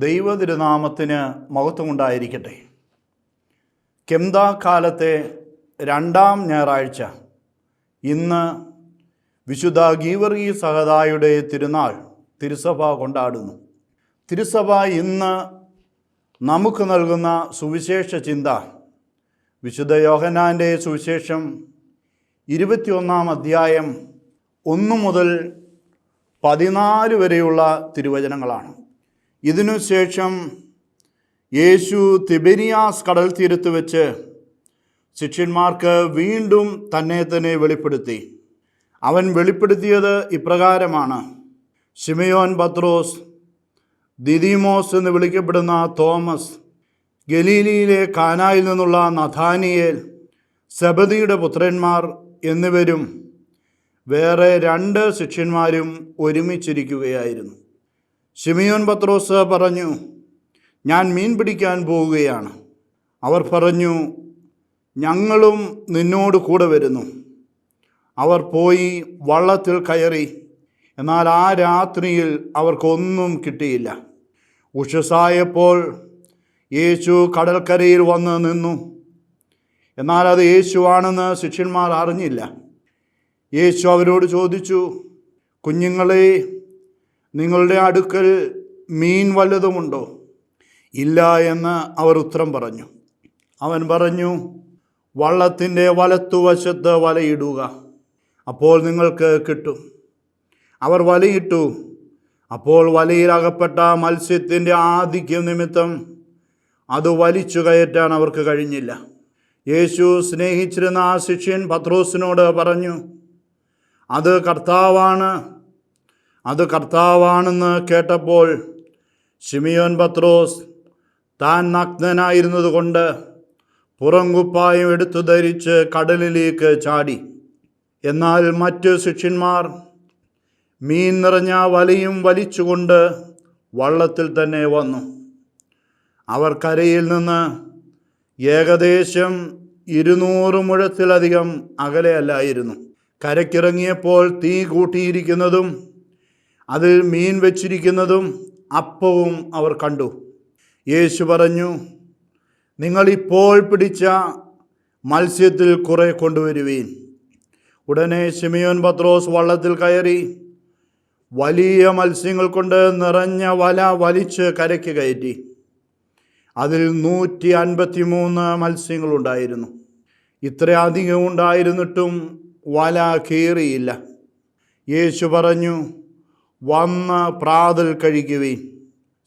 ദൈവതിരുനാമത്തിന് മഹത്വമുണ്ടായിരിക്കട്ടെ. കെംദാ കാലത്തെ രണ്ടാം ഞായറാഴ്ച ഇന്ന് വിശുദ്ധ ഗീവർഗീസ് സഹദായുടെ തിരുനാൾ തിരുസഭ കൊണ്ടാടുന്നു. തിരുസഭ ഇന്ന് നമുക്ക് നൽകുന്ന സുവിശേഷ ചിന്ത വിശുദ്ധ യോഹന്നാൻ്റെ സുവിശേഷം 21 അധ്യായം 1 മുതൽ 14 വരെയുള്ള തിരുവചനങ്ങളാണ്. ഇതിനുശേഷം യേശു തിബെരിയാസ് കടൽ തീരത്ത് വെച്ച് ശിഷ്യന്മാർക്ക് വീണ്ടും തന്നെ വെളിപ്പെടുത്തി. അവൻ വെളിപ്പെടുത്തിയത് ഇപ്രകാരമാണ്: ശിമയോൻ പത്രോസ്, ദിദിമോസ് എന്ന് വിളിക്കപ്പെടുന്ന തോമസ്, ഗലീലിയിലെ കാനായിൽ നിന്നുള്ള നഥാനിയേൽ, സെബദിയുടെ പുത്രന്മാർ എന്നിവരും വേറെ 2 ശിഷ്യന്മാരും ഒരുമിച്ചിരിക്കുകയായിരുന്നു. ശിമയോൻ പത്രോസ് പറഞ്ഞു, ഞാൻ മീൻ പിടിക്കാൻ പോവുകയാണ്. അവർ പറഞ്ഞു, ഞങ്ങളും നിന്നോട് കൂടെ വരുന്നു. അവർ പോയി വള്ളത്തിൽ കയറി. എന്നാൽ ആ രാത്രിയിൽ അവർക്കൊന്നും കിട്ടിയില്ല. ഉഷസ്സായപ്പോൾ യേശു കടൽക്കരയിൽ വന്ന് നിന്നു. എന്നാൽ അത് യേശുവാണെന്ന് ശിഷ്യന്മാർ അറിഞ്ഞില്ല. യേശു അവരോട് ചോദിച്ചു, കുഞ്ഞുങ്ങളെ, നിങ്ങളുടെ അടുക്കൽ മീൻ വല്ലതുമുണ്ടോ? ഇല്ല എന്ന് അവർ ഉത്തരം പറഞ്ഞു. അവൻ പറഞ്ഞു, വള്ളത്തിൻ്റെ വലത്തുവശത്ത് വലയിടുക, അപ്പോൾ നിങ്ങൾക്ക് കിട്ടും. അവർ വലയിട്ടു. അപ്പോൾ വലയിൽ അകപ്പെട്ട മത്സ്യത്തിൻ്റെ ആധിക്യം നിമിത്തം അത് വലിച്ചു കയറ്റാൻ അവർക്ക് കഴിഞ്ഞില്ല. യേശു സ്നേഹിച്ചിരുന്ന ആ ശിഷ്യൻ പത്രോസിനോട് പറഞ്ഞു, അത് കർത്താവാണെന്ന് കേട്ടപ്പോൾ ശിമയോൻ പത്രോസ് താൻ നഗ്നനായിരുന്നത് കൊണ്ട് പുറംകുപ്പായം എടുത്തു ധരിച്ച് കടലിലേക്ക് ചാടി. എന്നാൽ മറ്റു ശിഷ്യന്മാർ മീൻ നിറഞ്ഞ വലയും വലിച്ചുകൊണ്ട് വള്ളത്തിൽ തന്നെ വന്നു. അവർ കരയിൽ നിന്ന് ഏകദേശം 200 മുഴത്തിലധികം അകലെയല്ലായിരുന്നു. കരയ്ക്കിറങ്ങിയപ്പോൾ തീ കൂട്ടിയിരിക്കുന്നതും അതിൽ മീൻ വെച്ചിരിക്കുന്നതും അപ്പവും അവർ കണ്ടു. യേശു പറഞ്ഞു, നിങ്ങളിപ്പോൾ പിടിച്ച മത്സ്യത്തിൽ കുറെ കൊണ്ടുവരുവീൻ. ഉടനെ ശിമയോൻ പത്രോസ് വള്ളത്തിൽ കയറി വലിയ മത്സ്യങ്ങൾ കൊണ്ട് നിറഞ്ഞ വല വലിച്ച് കരയ്ക്ക് കയറ്റി. അതിൽ 153 മത്സ്യങ്ങളുണ്ടായിരുന്നു. ഇത്രയധികം ഉണ്ടായിരുന്നിട്ടും വല കീറിയില്ല. യേശു പറഞ്ഞു, വന്ന് പ്രാതൽ കഴിക്കുവീൻ.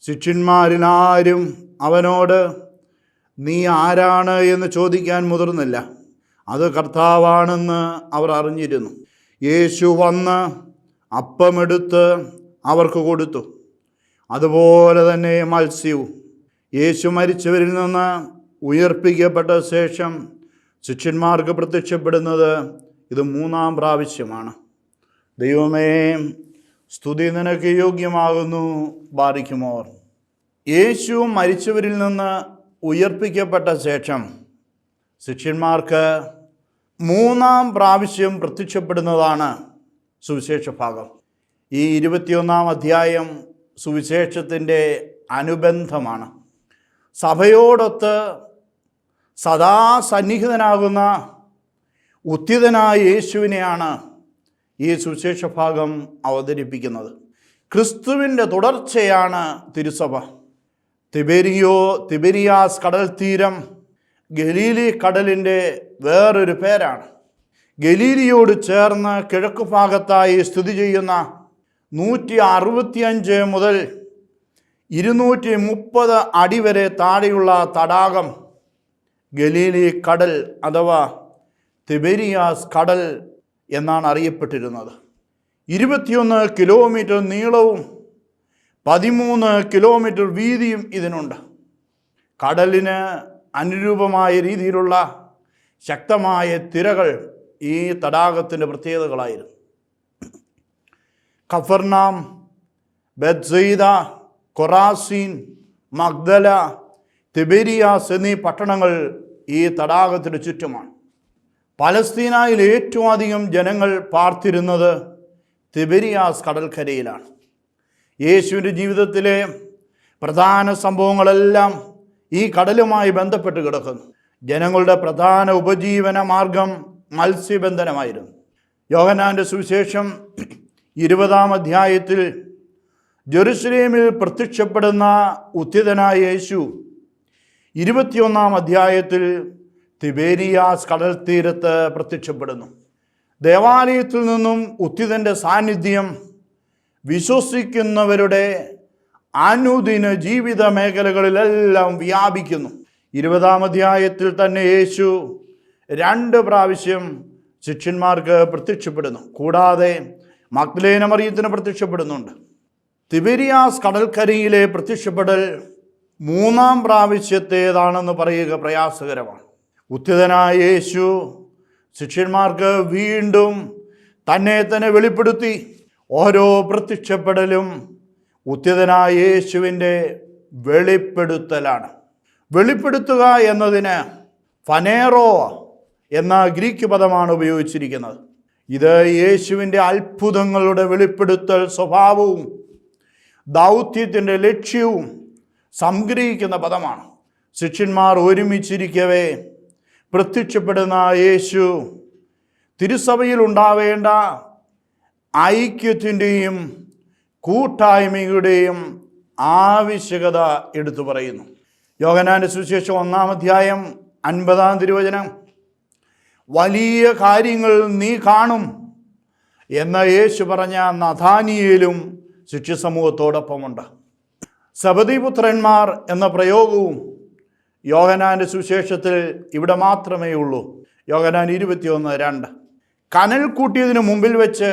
ശിഷ്യന്മാരിൽ ആരും അവനോട് നീ ആരാണ് എന്ന് ചോദിക്കാൻ മുതിർന്നില്ല. അത് കർത്താവാണെന്ന് അവർ അറിഞ്ഞിരുന്നു. യേശു വന്ന് അപ്പമെടുത്ത് അവർക്ക് കൊടുത്തു. അതുപോലെ തന്നെ മത്സ്യവും. യേശു മരിച്ചവരിൽ നിന്ന് ഉയർപ്പിക്കപ്പെട്ട ശേഷം ശിഷ്യന്മാർക്ക് പ്രത്യക്ഷപ്പെടുന്നത് ഇത് 3-ാം പ്രാവശ്യമാണ്. ദൈവമേ, സ്തുതി നിനക്ക് യോഗ്യമാകുന്നു. ബാരിക്കുമോർ. യേശു മരിച്ചവരിൽ നിന്ന് ഉയർപ്പിക്കപ്പെട്ട ശേഷം ശിഷ്യന്മാർക്ക് 3-ാം പ്രാവശ്യം പ്രത്യക്ഷപ്പെടുന്നതാണ് സുവിശേഷ ഭാഗം. ഈ 21-ാം അധ്യായം സുവിശേഷത്തിൻ്റെ അനുബന്ധമാണ്. സഭയോടൊത്ത് സദാ സന്നിഹിതനാകുന്ന ഉത്തിതനായ യേശുവിനെയാണ് ഈ സുവിശേഷ ഭാഗം അവതരിപ്പിക്കുന്നത്. ക്രിസ്തുവിൻ്റെ തുടർച്ചയാണ് തിരുസഭ. തിബെരിയാസ് കടൽ തീരം ഗലീലി കടലിൻ്റെ വേറൊരു പേരാണ്. ഗലീലിയോട് ചേർന്ന് കിഴക്ക് ഭാഗത്തായി സ്ഥിതി ചെയ്യുന്ന 165 മുതൽ 230 അടി വരെ താഴെയുള്ള തടാകം ഗലീലി കടൽ അഥവാ തിബെരിയാസ് കടൽ എന്നാണ് അറിയപ്പെട്ടിരുന്നത്. 21 കിലോമീറ്റർ നീളവും 13 കിലോമീറ്റർ വീതിയും ഇതിനുണ്ട്. കടലിന് അനുരൂപമായ രീതിയിലുള്ള ശക്തമായ തിരകൾ ഈ തടാകത്തിൻ്റെ പ്രത്യേകതകളായിരുന്നു. കഫർനാം, ബെത്സയിദ, കൊറാസീൻ, മഗ്ദല, തിബെരിയാസ് എന്നീ പട്ടണങ്ങൾ ഈ തടാകത്തിന് ചുറ്റുമാണ്. പലസ്തീനയിൽ ഏറ്റവും അധികം ജനങ്ങൾ പാർത്തിരുന്നത് തിബെരിയാസ് കടൽക്കരയിലാണ്. യേശുവിൻ്റെ ജീവിതത്തിലെ പ്രധാന സംഭവങ്ങളെല്ലാം ഈ കടലുമായി ബന്ധപ്പെട്ട് കിടക്കുന്നു. ജനങ്ങളുടെ പ്രധാന ഉപജീവന മാർഗം മത്സ്യബന്ധനമായിരുന്നു. യോഹന്നാന്റെ സുവിശേഷം 20-ാം അധ്യായത്തിൽ ജെറുസലേമിൽ പ്രത്യക്ഷപ്പെടുന്ന ഉത്ഥിതനായ യേശു 21-ാം അധ്യായത്തിൽ തിബേരിയാസ് കടൽ തീരത്ത് പ്രത്യക്ഷപ്പെടുന്നു. ദേവാലയത്തിൽ നിന്നും ഉത്ഥിതൻ്റെ സാന്നിധ്യം വിശ്വസിക്കുന്നവരുടെ അനുദിന ജീവിത മേഖലകളിലെല്ലാം വ്യാപിക്കുന്നു. 20-ാം അധ്യായത്തിൽ തന്നെ യേശു 2 പ്രാവശ്യം ശിഷ്യന്മാർക്ക് പ്രത്യക്ഷപ്പെടുന്നു. കൂടാതെ മഗ്ദലേന മറിയത്തിന് പ്രത്യക്ഷപ്പെടുന്നുണ്ട്. തിബേരിയാസ് കടൽക്കരയിലെ പ്രത്യക്ഷപ്പെടൽ 3-ാം പ്രാവശ്യത്തേതാണെന്ന് പറയുക പ്രയാസകരമാണ്. ഉത്ഥിതനായ യേശു ശിഷ്യന്മാർക്ക് വീണ്ടും തന്നെ തന്നെ വെളിപ്പെടുത്തി. ഓരോ പ്രത്യക്ഷപ്പെടലും ഉത്ഥിതനായ യേശുവിൻ്റെ വെളിപ്പെടുത്തലാണ്. വെളിപ്പെടുത്തുക എന്നതിന് ഫനേറോ എന്ന ഗ്രീക്ക് പദമാണ് ഉപയോഗിച്ചിരിക്കുന്നത്. ഇത് യേശുവിൻ്റെ അത്ഭുതങ്ങളുടെ വെളിപ്പെടുത്തൽ സ്വഭാവവും ദൗത്യത്തിൻ്റെ ലക്ഷ്യവും സംഗ്രഹിക്കുന്ന പദമാണ്. ശിഷ്യന്മാർ ഒരുമിച്ചിരിക്കവേ പ്രത്യക്ഷപ്പെടുന്ന യേശു തിരുസഭയിൽ ഉണ്ടാവേണ്ട ഐക്യത്തിൻ്റെയും കൂട്ടായ്മയുടെയും ആവശ്യകത എടുത്തു പറയുന്നു. യോഹന്നാന്റെ സുവിശേഷം 1-ാം അധ്യായം 50-ാം തിരുവചനം, വലിയ കാര്യങ്ങൾ നീ കാണും എന്ന യേശു പറഞ്ഞ നഥാനിയേലും ശിഷ്യസമൂഹത്തോടൊപ്പമുണ്ട്. സബദിപുത്രന്മാർ എന്ന പ്രയോഗവും യോഹന്നാന്റെ സുവിശേഷത്തിൽ ഇവിടെ മാത്രമേ ഉള്ളൂ. യോഹന്നാൻ 21:2. കനൽ കൂട്ടിയതിനു മുമ്പിൽ വെച്ച്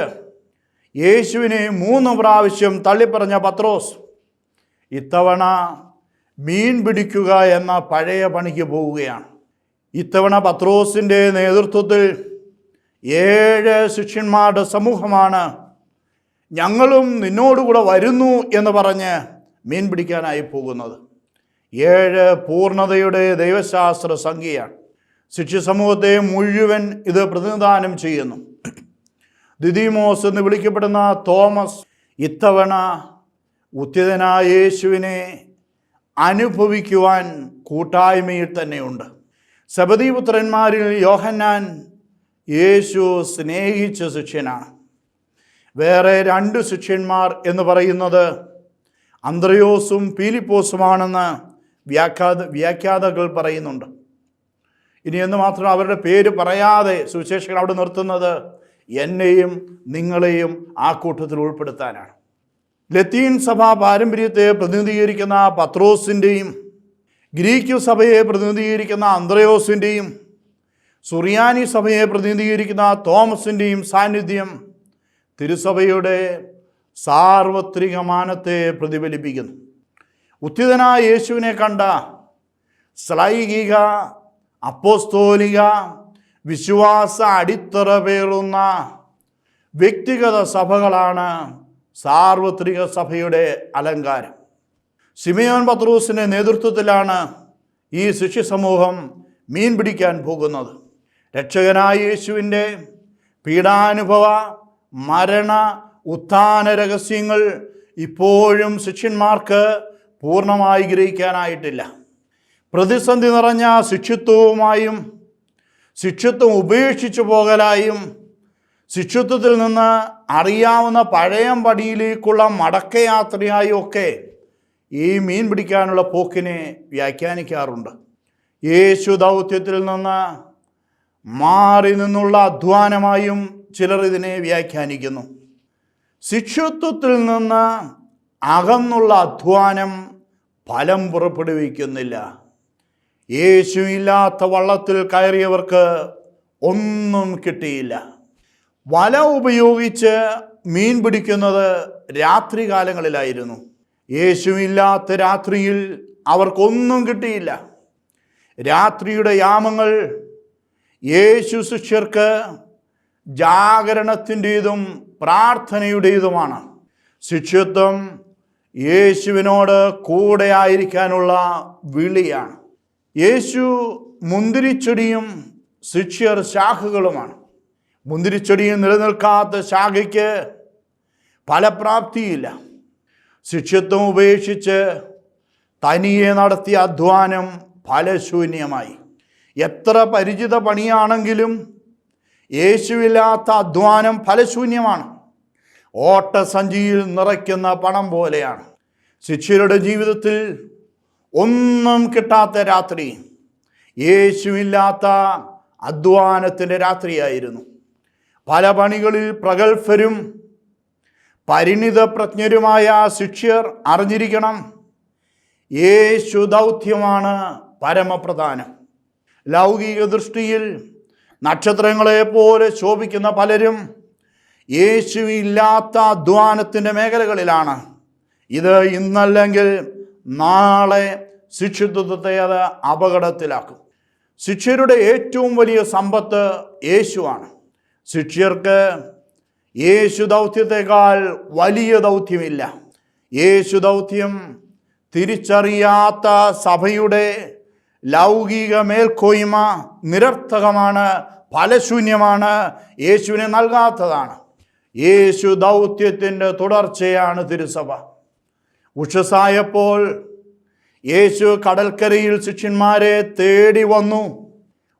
യേശുവിനെ 3 പ്രാവശ്യം തള്ളിപ്പറഞ്ഞ പത്രോസ് ഇത്തവണ മീൻ പിടിക്കുക എന്ന പഴയ പണിക്ക് പോവുകയാണ്. ഇത്തവണ പത്രോസിൻ്റെ നേതൃത്വത്തിൽ 7 ശിഷ്യന്മാരുടെ സമൂഹമാണ് ഞങ്ങളും നിന്നോടുകൂടെ വരുന്നു എന്ന് പറഞ്ഞ് മീൻ പിടിക്കാനായി പോകുന്നത്. 7 പൂർണ്ണതയുടെ ദൈവശാസ്ത്ര സംഖ്യയാണ്. ശിഷ്യസമൂഹത്തെ മുഴുവൻ ഇത് പ്രതിനിധാനം ചെയ്യുന്നു. ദിദിമോസ് എന്ന് വിളിക്കപ്പെടുന്ന തോമസ് ഇത്തവണ ഉത്ഥിതനായ യേശുവിനെ അനുഭവിക്കുവാൻ കൂട്ടായ്മയിൽ തന്നെയുണ്ട്. സബദീപുത്രന്മാരിൽ യോഹന്നാൻ യേശു സ്നേഹിച്ച ശിഷ്യനാണ്. വേറെ 2 ശിഷ്യന്മാർ എന്ന് പറയുന്നത് അന്ത്രയോസും പീലിപ്പോസുമാണെന്ന് വ്യാഖ്യാതാക്കൾ പറയുന്നുണ്ട്. ഇനി എന്ന് മാത്രം അവരുടെ പേര് പറയാതെ സുവിശേഷകൻ അവിടെ നിർത്തുന്നത് എന്നെയും നിങ്ങളെയും ആ കൂട്ടത്തിൽ ഉൾപ്പെടുത്താനാണ്. ലത്തീൻ സഭാ പാരമ്പര്യത്തെ പ്രതിനിധീകരിക്കുന്ന പത്രോസിൻ്റെയും ഗ്രീക്ക് സഭയെ പ്രതിനിധീകരിക്കുന്ന അന്ത്രയോസിൻ്റെയും സുറിയാനി സഭയെ പ്രതിനിധീകരിക്കുന്ന തോമസിൻ്റെയും സാന്നിധ്യം തിരുസഭയുടെ സാർവത്രിക മാനത്തെ പ്രതിഫലിപ്പിക്കുന്നു. ഉത്ഥിതനായ യേശുവിനെ കണ്ട ശ്ലൈഹിക അപ്പോസ്തോലിക വിശ്വാസ അടിത്തറ പേറുന്ന വ്യക്തിഗത സഭകളാണ് സാർവത്രിക സഭയുടെ അലങ്കാരം. ശിമയോൻ പത്രോസിൻ്റെ നേതൃത്വത്തിലാണ് ഈ ശിഷ്യസമൂഹം മീൻ പിടിക്കാൻ പോകുന്നത്. രക്ഷകനായ യേശുവിൻ്റെ പീഡാനുഭവ മരണ ഉത്ഥാന രഹസ്യങ്ങൾ ഇപ്പോഴും ശിഷ്യന്മാർക്ക് പൂർണ്ണമായി ഗ്രഹിക്കാനായിട്ടില്ല. പ്രതിസന്ധി നിറഞ്ഞ ശിഷ്യത്വവുമായും ശിഷ്യത്വം ഉപേക്ഷിച്ചു പോകലായും ശിഷ്യത്വത്തിൽ നിന്ന് അറിയാവുന്ന പഴയ പടിയിലേക്കുള്ള മടക്കയാത്രയായും ഒക്കെ ഈ മീൻ പിടിക്കാനുള്ള പോക്കിനെ വ്യാഖ്യാനിക്കാറുണ്ട്. യേശു ദൗത്യത്തിൽ നിന്ന് മാറി നിന്നുള്ള അധ്വാനമായും ചിലർ ഇതിനെ വ്യാഖ്യാനിക്കുന്നു. ശിഷ്യത്വത്തിൽ നിന്ന് അകന്നുള്ള അധ്വാനം ഫലം പുറപ്പെടുവിക്കുന്നില്ല. യേശുവില്ലാത്ത വള്ളത്തിൽ കയറിയവർക്ക് ഒന്നും കിട്ടിയില്ല. വല ഉപയോഗിച്ച് മീൻ പിടിക്കുന്നത് രാത്രികാലങ്ങളിലായിരുന്നു. യേശുവില്ലാത്ത രാത്രിയിൽ അവർക്കൊന്നും കിട്ടിയില്ല. രാത്രിയുടെ യാമങ്ങൾ യേശു ശിഷ്യർക്ക് ജാഗരണത്തിൻ്റെതും പ്രാർത്ഥനയുടേതുമാണ്. ശിഷ്യത്വം യേശുവിനോട് കൂടെ ആയിരിക്കാനുള്ള വിളിയാണ്. യേശു മുന്തിരിച്ചെടിയും ശിഷ്യർ ശാഖകളുമാണ്. മുന്തിരിച്ചെടിയിൽ നിലനിൽക്കാത്ത ശാഖയ്ക്ക് ഫലപ്രാപ്തിയില്ല. ശിഷ്യത്വം ഉപേക്ഷിച്ച് തനിയെ നടത്തിയ അധ്വാനം ഫലശൂന്യമായി. എത്ര പരിചിത പണിയാണെങ്കിലും യേശുവില്ലാത്ത അധ്വാനം ഫലശൂന്യമാണ്. ഓട്ടസഞ്ചിയിൽ നിറയ്ക്കുന്ന പണം പോലെയാണ്. ശിഷ്യരുടെ ജീവിതത്തിൽ ഒന്നും കിട്ടാത്ത രാത്രി യേശുവില്ലാത്ത അധ്വാനത്തിൻ്റെ രാത്രിയായിരുന്നു. പല പണികളിൽ പ്രഗത്ഭരും പരിണിതപ്രജ്ഞരുമായ ശിഷ്യർ അറിഞ്ഞിരിക്കണം, യേശു ദൗത്യമാണ് പരമപ്രധാനം. ലൗകിക ദൃഷ്ടിയിൽ നക്ഷത്രങ്ങളെപ്പോലെ ശോഭിക്കുന്ന പലരും യേശുവില്ലാത്ത അധ്വാനത്തിൻ്റെ മേഖലകളിലാണ്. ഇത് ഇന്നല്ലെങ്കിൽ നാളെ ശിഷ്യത്വത്തെ അത് അപകടത്തിലാക്കും. ശിഷ്യരുടെ ഏറ്റവും വലിയ സമ്പത്ത് യേശുവാണ്. ശിഷ്യർക്ക് യേശു ദൗത്യത്തെക്കാൾ വലിയ ദൗത്യമില്ല. യേശു ദൗത്യം തിരിച്ചറിയാത്ത സഭയുടെ ലൗകിക മേൽക്കോയ്മ നിരർത്ഥകമാണ്, ഫലശൂന്യമാണ്, യേശുവിനെ നൽകാത്തതാണ്. യേശു ദൗത്യത്തിൻ്റെ തുടർച്ചയാണ് തിരുസഭ. ഉഷസായപ്പോൾ യേശു കടൽക്കരയിൽ ശിഷ്യന്മാരെ തേടി വന്നു.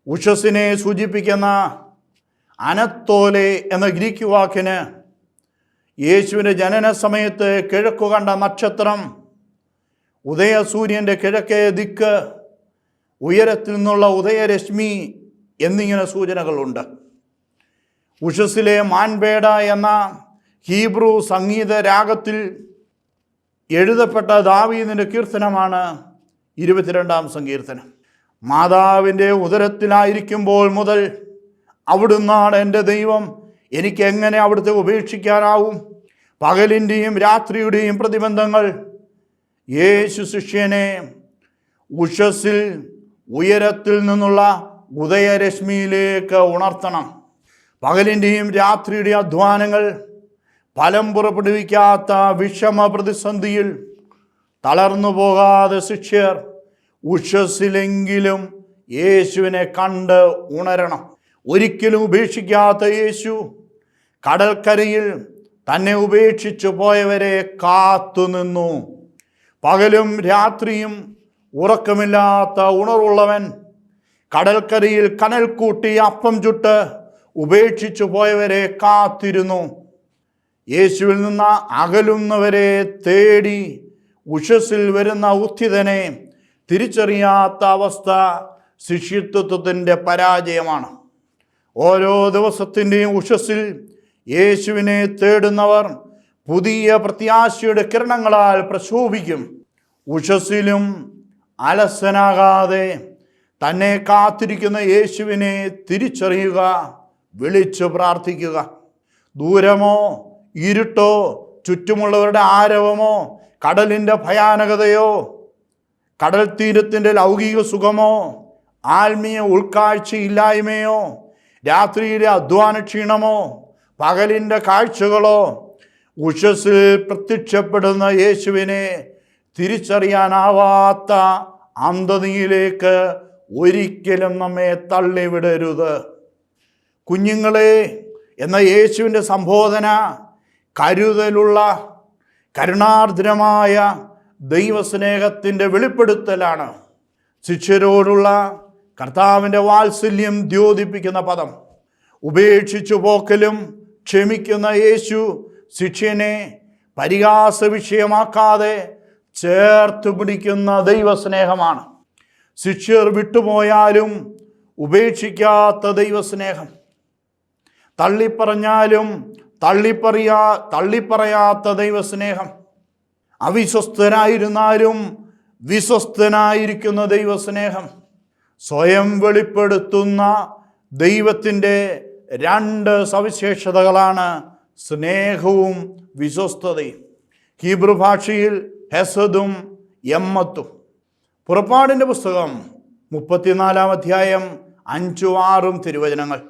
ഉഷസിനെ സൂചിപ്പിക്കുന്ന അനത്തോലെ എന്ന ഗ്രീക്ക് വാക്കിന് യേശുവിൻ്റെ ജനന സമയത്ത് കിഴക്കു കണ്ട നക്ഷത്രം, ഉദയസൂര്യൻ്റെ കിഴക്കേ ദിക്ക്, ഉയരത്തിൽ നിന്നുള്ള ഉദയരശ്മി എന്നിങ്ങനെ സൂചനകളുണ്ട്. ഉഷസിലെ മാൻപേട എന്ന ഹീബ്രു സംഗീത രാഗത്തിൽ എഴുതപ്പെട്ട ദാവീദിൻ്റെ കീർത്തനമാണ് 22-ാം സങ്കീർത്തനം. മാതാവിൻ്റെ ഉദരത്തിലായിരിക്കുമ്പോൾ മുതൽ അവിടുന്നാണ് എൻ്റെ ദൈവം, എനിക്ക് എങ്ങനെ അവിടുത്തെ ഉപേക്ഷിക്കാനാവും? പകലിൻ്റെയും രാത്രിയുടെയും പ്രതിബന്ധങ്ങൾ യേശു ശിഷ്യനെ ഉഷസ്സിൽ ഉയരത്തിൽ നിന്നുള്ള ഉദയരശ്മിയിലേക്ക് ഉണർത്തണം. പകലിൻ്റെയും രാത്രിയുടെയും അധ്വാനങ്ങൾ ഫലം പുറപ്പെടുവിക്കാത്ത വിഷമ പ്രതിസന്ധിയിൽ തളർന്നു പോകാതെ ശിഷ്യർ ഉഷസ്സിലെങ്കിലും യേശുവിനെ കണ്ട് ഉണരണം. ഒരിക്കലും ഉപേക്ഷിക്കാത്ത യേശു കടൽക്കരയിൽ തന്നെ ഉപേക്ഷിച്ചു പോയവരെ കാത്തുനിന്നു. പകലും രാത്രിയും ഉറക്കമില്ലാത്ത ഉണർവുള്ളവൻ കടൽക്കരയിൽ കനൽ കൂട്ടി അപ്പം ചുട്ട് ഉപേക്ഷിച്ചു പോയവരെ കാത്തിരുന്നു. യേശുവിൽ നിന്ന് അകലുന്നവരെ തേടി ഉഷസ്സിൽ വരുന്ന ഉത്ഥിതനെ തിരിച്ചറിയാത്ത അവസ്ഥ ശിഷ്യത്വത്തിൻ്റെ പരാജയമാണ്. ഓരോ ദിവസത്തിൻ്റെയും ഉഷസ്സിൽ യേശുവിനെ തേടുന്നവർ പുതിയ പ്രത്യാശയുടെ കിരണങ്ങളാൽ പ്രശോഭിക്കും. ഉഷസ്സിലും അലസനാകാതെ തന്നെ കാത്തിരിക്കുന്ന യേശുവിനെ തിരിച്ചറിയുക, വിളിച്ചു പ്രാർത്ഥിക്കുക. ദൂരമോ ഇരുട്ടോ ചുറ്റുമുള്ളവരുടെ ആരവമോ കടലിൻ്റെ ഭയാനകതയോ കടൽ തീരത്തിൻ്റെ ലൗകിക സുഖമോ ആത്മീയ ഉൾക്കാഴ്ചയില്ലായ്മയോ രാത്രിയിലെ അധ്വാന ക്ഷീണമോ പകലിൻ്റെ കാഴ്ചകളോ ഉഷസ്സിൽ പ്രത്യക്ഷപ്പെടുന്ന യേശുവിനെ തിരിച്ചറിയാനാവാത്ത അന്ധതയിലേക്ക് ഒരിക്കലും നമ്മെ തള്ളിവിടരുത്. കുഞ്ഞുങ്ങളെ എന്ന യേശുവിൻ്റെ സംബോധന കരുതലുള്ള കരുണാർദ്രമായ ദൈവസ്നേഹത്തിൻ്റെ വെളിപ്പെടുത്തലാണ്. ശിഷ്യരോടുള്ള കർത്താവിൻ്റെ വാത്സല്യം ദ്യോതിപ്പിക്കുന്ന പദം. ഉപേക്ഷിച്ചു പോക്കലും ക്ഷമിക്കുന്ന യേശു ശിഷ്യനെ പരിഹാസ വിഷയമാക്കാതെ ചേർത്ത് പിടിക്കുന്ന ദൈവസ്നേഹമാണ്. ശിഷ്യർ വിട്ടുപോയാലും ഉപേക്ഷിക്കാത്ത ദൈവസ്നേഹം. തള്ളിപ്പറഞ്ഞാലും തള്ളിപ്പറയാത്ത ദൈവസ്നേഹം. അവിശ്വസ്തനായിരുന്നാലും വിശ്വസ്തനായിരിക്കുന്ന ദൈവസ്നേഹം. സ്വയം വെളിപ്പെടുത്തുന്ന ദൈവത്തിൻ്റെ രണ്ട് സവിശേഷതകളാണ് സ്നേഹവും വിശ്വസ്തതയും. ഹീബ്രു ഭാഷയിൽ ഹെസദും എമ്മത്തും. പുറപ്പാടിൻ്റെ പുസ്തകം 34-ാം അധ്യായം 5-6 തിരുവചനങ്ങൾ.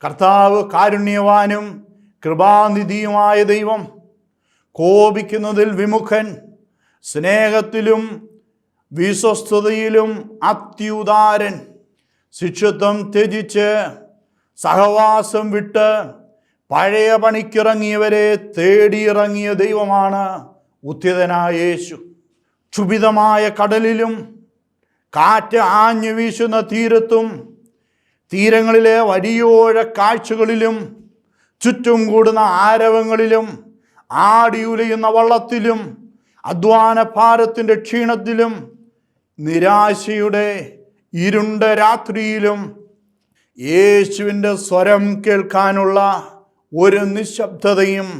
കർത്താവ് കാരുണ്യവാനും കൃപാനിധിയുമായ ദൈവം, കോപിക്കുന്നതിൽ വിമുഖൻ, സ്നേഹത്തിലും വിശ്വസ്തതയിലും അത്യുദാരൻ, ശിഷ്യത്വം ത്യജിച്ച് സഹവാസം വിട്ട് പഴയ പണിക്കിറങ്ങിയവരെ തേടിയിറങ്ങിയ ദൈവമാണ് ഉത്ഥിതനായ യേശു. ക്ഷുഭിതമായ കടലിലും കാറ്റ് ആഞ്ഞു വീശുന്ന തീരത്തും തീരങ്ങളിലെ വലിയോഴ കാഴ്ചകളിലും ചുറ്റും കൂടുന്ന ആരവങ്ങളിലും ആടിയുലയുന്ന വള്ളത്തിലും അധ്വാന ഭാരത്തിൻ്റെ ക്ഷീണത്തിലും നിരാശയുടെ ഇരുണ്ട രാത്രിയിലും യേശുവിൻ്റെ സ്വരം കേൾക്കാനുള്ള ഒരു നിശബ്ദതയും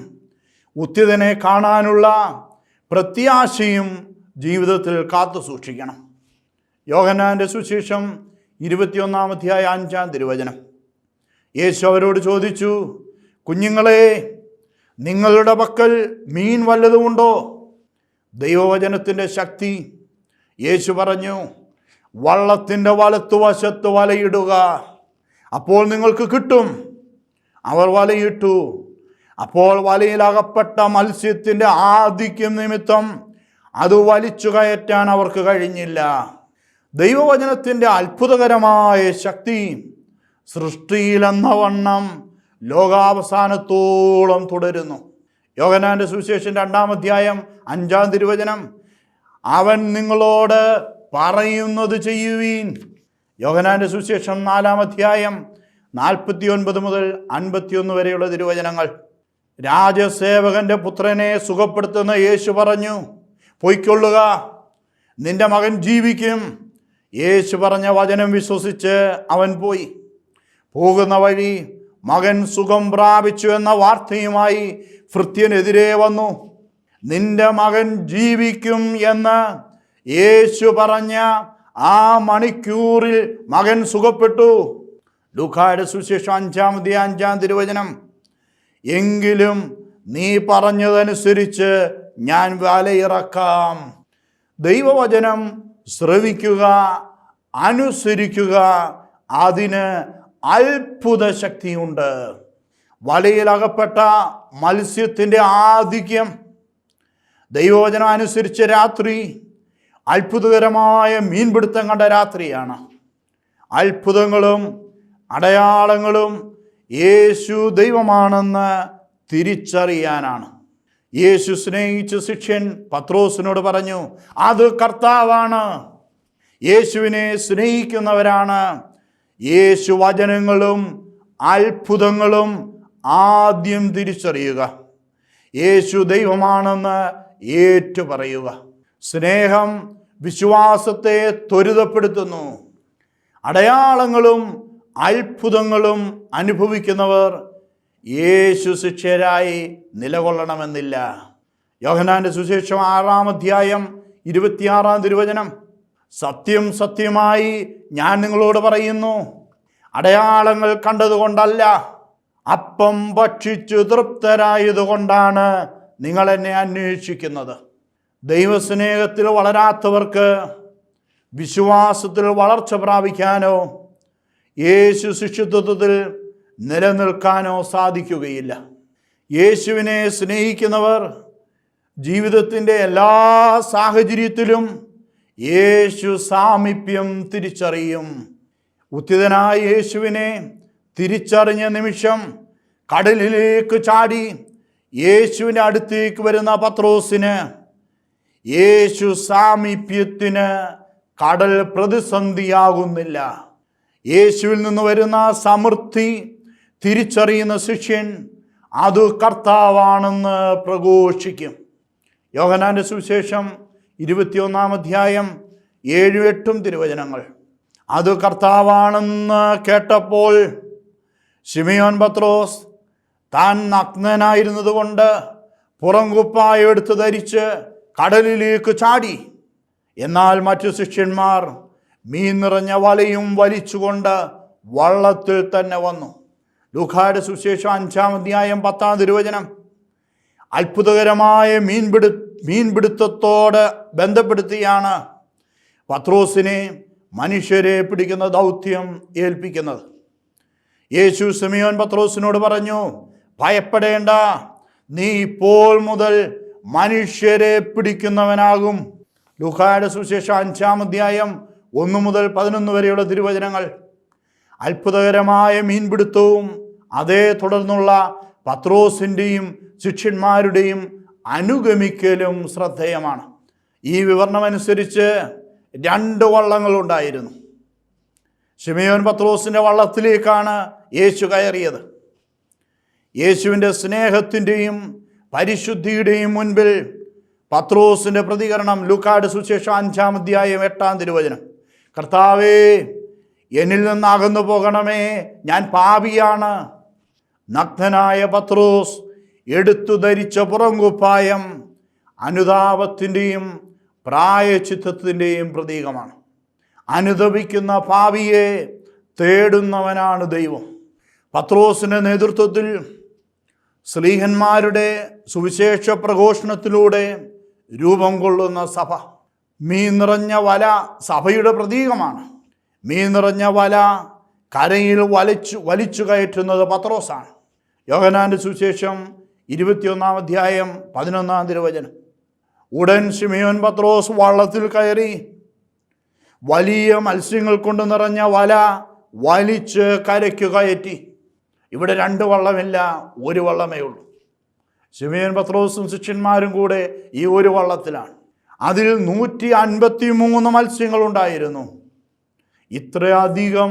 ഉത്തിതനെ കാണാനുള്ള പ്രത്യാശയും ജീവിതത്തിൽ കാത്തു സൂക്ഷിക്കണം. യോഹന്നാൻ്റെ സുവിശേഷം 21-ാം അധ്യായം 5-ാം തിരുവചനം. യേശു അവരോട് ചോദിച്ചു, കുഞ്ഞുങ്ങളെ, നിങ്ങളുടെ പക്കൽ മീൻ വല്ലതുമുണ്ടോ? ദൈവവചനത്തിൻ്റെ ശക്തി. യേശു പറഞ്ഞു, വള്ളത്തിൻ്റെ വലത്തുവശത്ത് വലയിടുക, അപ്പോൾ നിങ്ങൾക്ക് കിട്ടും. അവർ വലയിട്ടു. അപ്പോൾ വലയിലകപ്പെട്ട മത്സ്യത്തിൻ്റെ ആധിക്യം നിമിത്തം അത് വലിച്ചു കയറ്റാൻ അവർക്ക് കഴിഞ്ഞില്ല. ദൈവവചനത്തിൻ്റെ അത്ഭുതകരമായ ശക്തി സൃഷ്ടിയിലെന്ന വണ്ണം ലോകാവസാനത്തോളം തുടരുന്നു. യോഹന്നാൻ്റെ സുവിശേഷം 2-ാം അധ്യായം 5-ാം തിരുവചനം. അവൻ നിങ്ങളോട് പറയുന്നത് ചെയ്യുവീൻ. യോഹന്നാൻ്റെ സുവിശേഷം 4-ാം അധ്യായം 49 മുതൽ 51 വരെയുള്ള തിരുവചനങ്ങൾ. രാജസേവകന്റെ പുത്രനെ സുഖപ്പെടുത്തുന്ന യേശു പറഞ്ഞു, പൊയ്ക്കൊള്ളുക, നിന്റെ മകൻ ജീവിക്കും. യേശു പറഞ്ഞ വചനം വിശ്വസിച്ച് അവൻ പോയി. പോകുന്ന വഴി മകൻ സുഖം പ്രാപിച്ചു എന്ന വാർത്തയുമായി ഭൃത്യനെതിരെ വന്നു. നിന്റെ മകൻ ജീവിക്കും എന്ന് യേശു പറഞ്ഞ ആ മണിക്കൂറിൽ മകൻ സുഖപ്പെട്ടു. ലൂക്കായുടെ സുവിശേഷം 5-ാം അധ്യായം 5-ാം തിരുവചനം. എങ്കിലും നീ പറഞ്ഞതനുസരിച്ച് ഞാൻ വലയിറക്കാം. ദൈവവചനം ശ്രവിക്കുക, അനുസരിക്കുക, അതിന് അത്ഭുത ശക്തിയുണ്ട്. വലയിലകപ്പെട്ട മത്സ്യത്തിൻ്റെ ആധിക്യം. ദൈവവചനം അനുസരിച്ച് രാത്രി അത്ഭുതകരമായ മീൻപിടുത്തം കണ്ട രാത്രിയാണ്. അത്ഭുതങ്ങളും അടയാളങ്ങളും യേശു ദൈവമാണെന്ന് തിരിച്ചറിയാനാണ്. യേശു സ്നേഹിച്ച ശിഷ്യൻ പത്രോസിനോട് പറഞ്ഞു, അത് കർത്താവാണ്. യേശുവിനെ സ്നേഹിക്കുന്നവരാണ് യേശു വചനങ്ങളും അത്ഭുതങ്ങളും ആദ്യം തിരിച്ചറിയുക. യേശു ദൈവമാണെന്ന് ഏറ്റുപറയുക. സ്നേഹം വിശ്വാസത്തെ ത്വരിതപ്പെടുത്തുന്നു. അടയാളങ്ങളും അത്ഭുതങ്ങളും അനുഭവിക്കുന്നവർ യേശു ശിഷ്യരായി നിലകൊള്ളണമെന്നില്ല. യോഹന്നാൻ്റെ സുവിശേഷം 6-ാം അധ്യായം 26-ാം തിരുവചനം. സത്യം സത്യമായി ഞാൻ നിങ്ങളോട് പറയുന്നു, അടയാളങ്ങൾ കണ്ടതുകൊണ്ടല്ല, അപ്പം ഭക്ഷിച്ചു തൃപ്തരായതുകൊണ്ടാണ് നിങ്ങൾ എന്നെ അന്വേഷിക്കുന്നത്. ദൈവസ്നേഹത്തിൽ വളരാത്തവർക്ക് വിശ്വാസത്തിൽ വളർച്ച പ്രാപിക്കാനോ യേശു ശിഷ്യത്വത്തിൽ നിലനിൽക്കാനോ സാധിക്കുകയില്ല. യേശുവിനെ സ്നേഹിക്കുന്നവർ ജീവിതത്തിൻ്റെ എല്ലാ സാഹചര്യത്തിലും യേശു സാമീപ്യം തിരിച്ചറിയും. ഉത്തിതനായ യേശുവിനെ തിരിച്ചറിഞ്ഞ നിമിഷം കടലിലേക്ക് ചാടി യേശുവിൻ്റെ അടുത്തേക്ക് വരുന്ന പത്രോസിന് യേശു സാമീപ്യത്തിന് കടൽ പ്രതിസന്ധിയാകുന്നില്ല. യേശുവിൽ നിന്ന് വരുന്ന സമൃദ്ധി തിരിച്ചറിയുന്ന ശിഷ്യൻ അത് കർത്താവാണെന്ന് പ്രഘോഷിക്കും. യോഹന്നാൻ്റെ സുവിശേഷം 21-ാം അധ്യായം 7-8 തിരുവചനങ്ങൾ. അത് കർത്താവാണെന്ന് കേട്ടപ്പോൾ ശിമയോൻ പത്രോസ് താൻ നഗ്നനായിരുന്നത് കൊണ്ട് പുറംകുപ്പായം എടുത്ത് ധരിച്ച് കടലിലേക്ക് ചാടി. എന്നാൽ മറ്റു ശിഷ്യന്മാർ മീൻ നിറഞ്ഞ വലയും വലിച്ചുകൊണ്ട് വള്ളത്തിൽ തന്നെ വന്നു. ലൂക്കായുടെ സുവിശേഷം 5-ാം അധ്യായം 10-ാം തിരുവചനം. അത്ഭുതകരമായ മീൻപിടുത്തത്തോട് ബന്ധപ്പെടുത്തിയാണ് പത്രോസിനെ മനുഷ്യരെ പിടിക്കുന്ന ദൗത്യം ഏൽപ്പിക്കുന്നത്. യേശു ശിമയോൻ പത്രോസിനോട് പറഞ്ഞു, ഭയപ്പെടേണ്ട, നീ ഇപ്പോൾ മുതൽ മനുഷ്യരെ പിടിക്കുന്നവനാകും. ലൂക്കായുടെ സുവിശേഷം 5-ാം അധ്യായം 1 മുതൽ 11 വരെയുള്ള തിരുവചനങ്ങൾ. അത്ഭുതകരമായ മീൻപിടുത്തവും അതേ തുടർന്നുള്ള പത്രോസിൻ്റെയും ശിഷ്യന്മാരുടെയും അനുഗമിക്കലും ശ്രദ്ധേയമാണ്. ഈ വിവരണമനുസരിച്ച് 2 വള്ളങ്ങളുണ്ടായിരുന്നു. ശിമയോൻ പത്രോസിൻ്റെ വള്ളത്തിലേക്കാണ് യേശു കയറിയത്. യേശുവിൻ്റെ സ്നേഹത്തിൻ്റെയും പരിശുദ്ധിയുടെയും മുൻപിൽ പത്രോസിൻ്റെ പ്രതികരണം ലൂക്കായുടെ സുവിശേഷം 5-ാം അധ്യായം 8-ാം തിരുവചനം. കർത്താവേ, എന്നിൽ നിന്ന് അകന്നു പോകണമേ, ഞാൻ പാപിയാണ്. നഗ്നനായ പത്രോസ് എടുത്തു ധരിച്ച പുറംകുപ്പായം അനുതാപത്തിൻ്റെയും പ്രായശ്ചിത്തത്തിൻ്റെയും പ്രതീകമാണ്. അനുതപിക്കുന്ന പാപിയെ തേടുന്നവനാണ് ദൈവം. പത്രോസിൻ്റെ നേതൃത്വത്തിൽ ശ്ലീഹന്മാരുടെ സുവിശേഷ പ്രഘോഷണത്തിലൂടെ രൂപം കൊള്ളുന്ന സഭ. മീൻ നിറഞ്ഞ വല സഭയുടെ പ്രതീകമാണ്. മീൻ നിറഞ്ഞ വല കരയിൽ വലിച്ചു കയറ്റുന്നത് പത്രോസാണ്. യോഹന്നാന്റെ സുവിശേഷം 21-ാം അധ്യായം 11-ാം തിരുവചനം. ഉടൻ ശിമയോൻ പത്രോസ് വള്ളത്തിൽ കയറി വലിയ മത്സ്യങ്ങൾ കൊണ്ട് നിറഞ്ഞ വല വലിച്ച് കരയ്ക്ക് കയറ്റി. ഇവിടെ 2 വള്ളമില്ല, 1 വള്ളമേ ഉള്ളൂ. ശിമയോൻ പത്രോസും ശിഷ്യന്മാരും കൂടെ ഈ 1 വള്ളത്തിലാണ്. അതിൽ 153 മത്സ്യങ്ങളുണ്ടായിരുന്നു. ഇത്രയധികം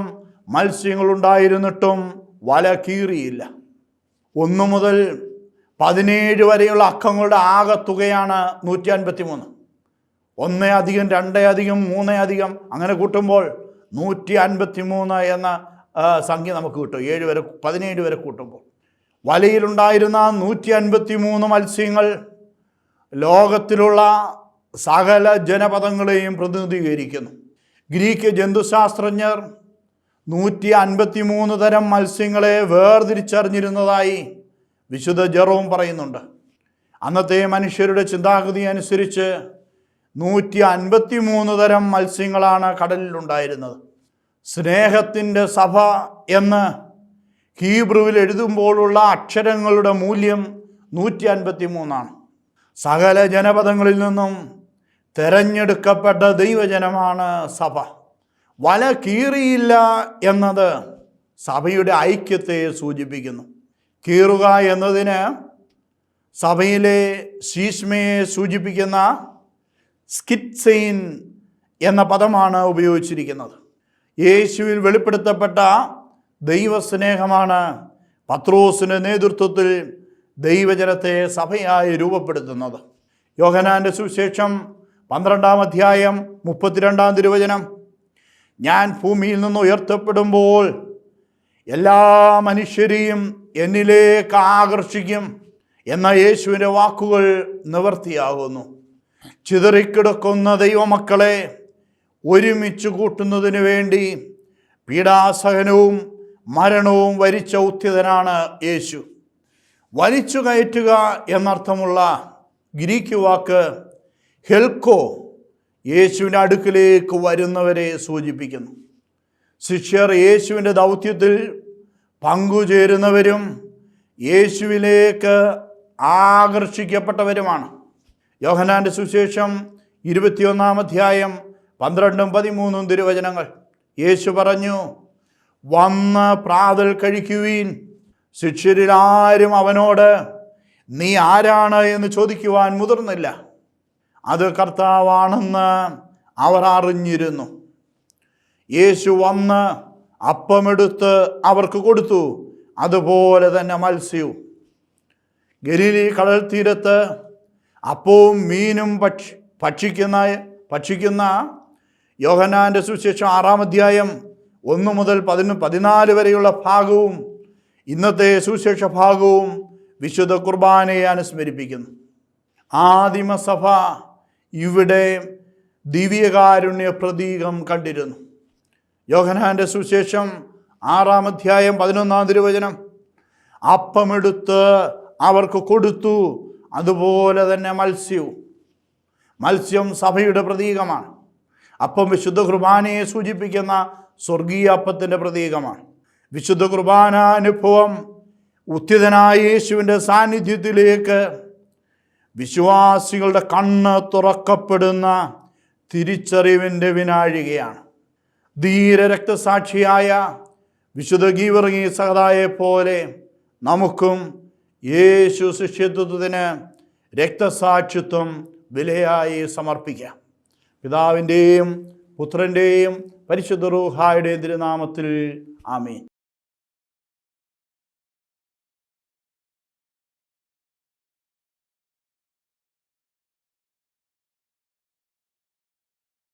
മത്സ്യങ്ങളുണ്ടായിരുന്നിട്ടും വല കീറിയില്ല. 1 മുതൽ 17 വരെയുള്ള അക്കങ്ങളുടെ ആകത്തുകയാണ് 153. 1 അധികം 2 അധികം 3 അധികം അങ്ങനെ കൂട്ടുമ്പോൾ 153 എന്ന സംഖ്യ നമുക്ക് കിട്ടും. 7 വരെ 17 വരെ കൂട്ടുമ്പോൾ വലയിലുണ്ടായിരുന്ന 153 മത്സ്യങ്ങൾ ലോകത്തിലുള്ള സകല ജനപദങ്ങളെയും പ്രതിനിധീകരിക്കുന്നു. ഗ്രീക്ക് ജന്തുശാസ്ത്രജ്ഞർ 153 തരം മത്സ്യങ്ങളെ വേർതിരിച്ചറിഞ്ഞിരുന്നതായി വിശുദ്ധ ജെറോം പറയുന്നുണ്ട്. അന്നത്തെ മനുഷ്യരുടെ ചിന്താഗതി അനുസരിച്ച് 153 തരം മത്സ്യങ്ങളാണ് കടലിലുണ്ടായിരുന്നത്. സ്നേഹത്തിൻ്റെ സഭ എന്ന് ഹീബ്രുവിൽ എഴുതുമ്പോഴുള്ള അക്ഷരങ്ങളുടെ മൂല്യം 153 സകല ജനപദങ്ങളിൽ നിന്നും തെരഞ്ഞെടുക്കപ്പെട്ട ദൈവജനമാണ് സഭ. വല കീറിയില്ല എന്നത് സഭയുടെ ഐക്യത്തെ സൂചിപ്പിക്കുന്നു. കീറുക എന്നതിന് സഭയിലെ ശീഷ്മയെ സൂചിപ്പിക്കുന്ന സ്കിറ്റ്സെയിൻ എന്ന പദമാണ് ഉപയോഗിച്ചിരിക്കുന്നത്. യേശുവിൽ വെളിപ്പെടുത്തപ്പെട്ട ദൈവസ്നേഹമാണ് പത്രോസിൻ്റെ നേതൃത്വത്തിൽ ദൈവജനത്തെ സഭയായി രൂപപ്പെടുത്തുന്നത്. യോഹന്നാന്റെ സുവിശേഷം 12-ാം അധ്യായം 32-ാം തിരുവചനം. ഞാൻ ഭൂമിയിൽ നിന്ന് ഉയർത്തപ്പെടുമ്പോൾ എല്ലാ മനുഷ്യരെയും എന്നിലേക്ക് ആകർഷിക്കും എന്ന യേശുവിൻ്റെ വാക്കുകൾ നിവർത്തിയാകുന്നു. ചിതറിക്കിടക്കുന്ന ദൈവമക്കളെ ഒരുമിച്ച് കൂട്ടുന്നതിന് വേണ്ടി പീഡാസഹനവും മരണവും വരിച്ച ഉത്ഥിതനാണ് യേശു. വലിച്ചു കയറ്റുക എന്നർത്ഥമുള്ള ഗ്രീക്ക് വാക്ക് ഹെൽക്കോ യേശുവിൻ്റെ അടുക്കിലേക്ക് വരുന്നവരെ സൂചിപ്പിക്കുന്നു. ശിഷ്യർ യേശുവിൻ്റെ ദൗത്യത്തിൽ പങ്കുചേരുന്നവരും യേശുവിലേക്ക് ആകർഷിക്കപ്പെട്ടവരുമാണ്. യോഹന്നാന്റെ സുവിശേഷം 21-ാം അധ്യായം 12-13 തിരുവചനങ്ങൾ. യേശു പറഞ്ഞു, വന്ന് പ്രാതൽ കഴിക്കുവീൻ. ശിഷ്യരിൽ ആരും അവനോട് നീ ആരാണ് എന്ന് ചോദിക്കുവാൻ മുതിർന്നില്ല. അത് കർത്താവാണെന്ന് അവർ അറിഞ്ഞിരുന്നു. യേശു വന്ന് അപ്പമെടുത്ത് അവർക്ക് കൊടുത്തു. അതുപോലെ തന്നെ മത്സ്യവും. ഗലീലി കടൽ തീരത്ത് അപ്പവും മീനും ഭക്ഷിക്കുന്ന യോഹന്നാന്റെ സുവിശേഷം 6-ാം അധ്യായം 1 മുതൽ 14 വരെയുള്ള ഭാഗവും ഇന്നത്തെ സുവിശേഷ ഭാഗവും വിശുദ്ധ കുർബാനയെ അനുസ്മരിപ്പിക്കുന്നു. ആദിമസഭ ഇവിടെ ദിവ്യകാരുണ്യ പ്രതീകം കണ്ടിരുന്നു. യോഹന്നാന്റെ സുവിശേഷം 6-ാം അധ്യായം 11-ാം തിരുവചനം. അപ്പമെടുത്ത് അവർക്ക് കൊടുത്തു. അതുപോലെ തന്നെ മത്സ്യം സഭയുടെ പ്രതീകമാണ്. അപ്പം വിശുദ്ധ കുർബാനയെ സൂചിപ്പിക്കുന്ന സ്വർഗീയ അപ്പത്തിൻ്റെ പ്രതീകമാണ്. വിശുദ്ധ കുർബാന അനുഭവം ഉത്ഥിതനായ യേശുവിൻ്റെ സാന്നിധ്യത്തിലേക്ക് വിശ്വാസികളുടെ കണ്ണ് തുറക്കപ്പെടുന്ന തിരിച്ചറിവിൻ്റെ വിനാഴികയാണ്. ധീര രക്തസാക്ഷിയായ വിശുദ്ധ ഗീവർഗീസ് സഹദായെ പോലെ നമുക്കും യേശു ശിഷ്യത്വത്തിന് രക്തസാക്ഷിത്വം വിലയായി സമർപ്പിക്കാം. പിതാവിൻ്റെയും പുത്രൻ്റെയും പരിശുദ്ധ റൂഹായുടെയും തിരുനാമത്തിൽ ആമേൻ.